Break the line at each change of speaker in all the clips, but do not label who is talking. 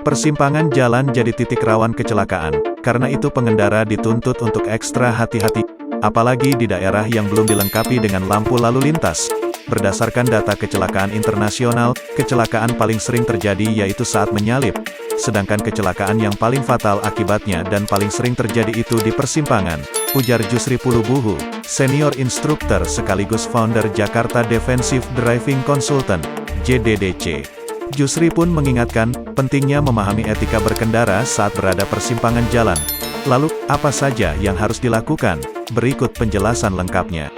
Persimpangan jalan jadi titik rawan kecelakaan, karena itu pengendara dituntut untuk ekstra hati-hati, apalagi di daerah yang belum dilengkapi dengan lampu lalu lintas. Berdasarkan data kecelakaan internasional, kecelakaan paling sering terjadi yaitu saat menyalip, sedangkan kecelakaan yang paling fatal akibatnya dan paling sering terjadi itu di persimpangan, ujar Jusri Pulubuhu, senior instruktur sekaligus founder Jakarta Defensive Driving Consultant, JDDC. Jusri pun mengingatkan, pentingnya memahami etika berkendara saat berada persimpangan jalan. Lalu, apa saja yang harus dilakukan? Berikut penjelasan lengkapnya.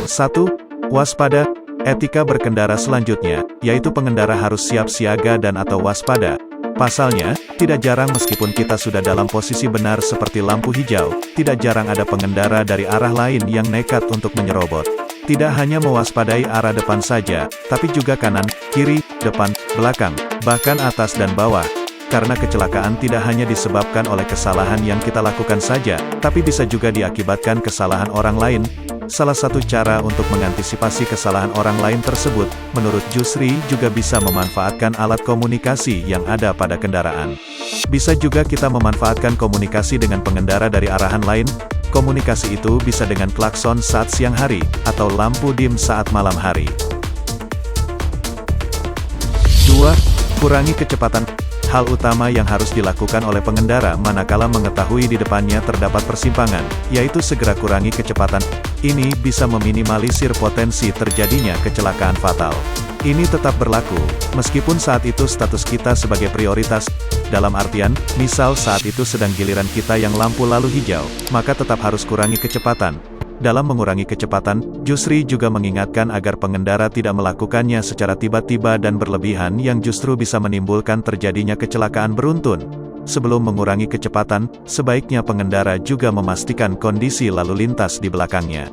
1. Waspada. Etika berkendara selanjutnya, yaitu pengendara harus siap siaga dan atau waspada. Pasalnya, tidak jarang meskipun kita sudah dalam posisi benar seperti lampu hijau, tidak jarang ada pengendara dari arah lain yang nekat untuk menyerobot. Tidak hanya mewaspadai arah depan saja, tapi juga kanan, kiri, depan, belakang, bahkan atas dan bawah. Karena kecelakaan tidak hanya disebabkan oleh kesalahan yang kita lakukan saja, tapi bisa juga diakibatkan kesalahan orang lain. Salah satu cara untuk mengantisipasi kesalahan orang lain tersebut, menurut Jusri, juga bisa memanfaatkan alat komunikasi yang ada pada kendaraan. Bisa juga kita memanfaatkan komunikasi dengan pengendara dari arahan lain. Komunikasi itu bisa dengan klakson saat siang hari, atau lampu dim saat malam hari. 2. Kurangi kecepatan. Hal utama yang harus dilakukan oleh pengendara manakala mengetahui di depannya terdapat persimpangan, yaitu segera kurangi kecepatan. Ini bisa meminimalisir potensi terjadinya kecelakaan fatal. Ini tetap berlaku, meskipun saat itu status kita sebagai prioritas. Dalam artian, misal saat itu sedang giliran kita yang lampu lalu hijau, maka tetap harus kurangi kecepatan. Dalam mengurangi kecepatan, Jusri juga mengingatkan agar pengendara tidak melakukannya secara tiba-tiba dan berlebihan yang justru bisa menimbulkan terjadinya kecelakaan beruntun. Sebelum mengurangi kecepatan, sebaiknya pengendara juga memastikan kondisi lalu lintas di belakangnya.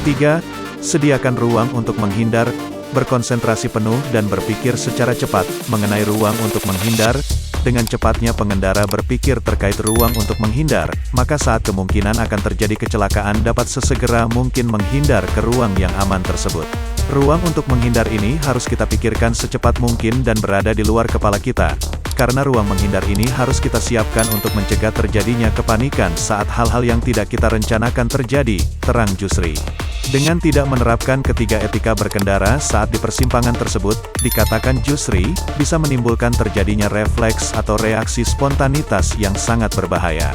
3. Sediakan ruang untuk menghindar. Berkonsentrasi penuh dan berpikir secara cepat mengenai ruang untuk menghindar. Dengan cepatnya pengendara berpikir terkait ruang untuk menghindar, maka saat kemungkinan akan terjadi kecelakaan dapat sesegera mungkin menghindar ke ruang yang aman tersebut. Ruang untuk menghindar ini harus kita pikirkan secepat mungkin dan berada di luar kepala kita. Karena ruang menghindar ini harus kita siapkan untuk mencegah terjadinya kepanikan saat hal-hal yang tidak kita rencanakan terjadi, terang Jusri. Dengan tidak menerapkan ketiga etika berkendara saat di persimpangan tersebut, dikatakan Jusri, bisa menimbulkan terjadinya refleks atau reaksi spontanitas yang sangat berbahaya.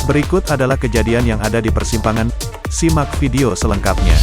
Berikut adalah kejadian yang ada di persimpangan. Simak video selengkapnya.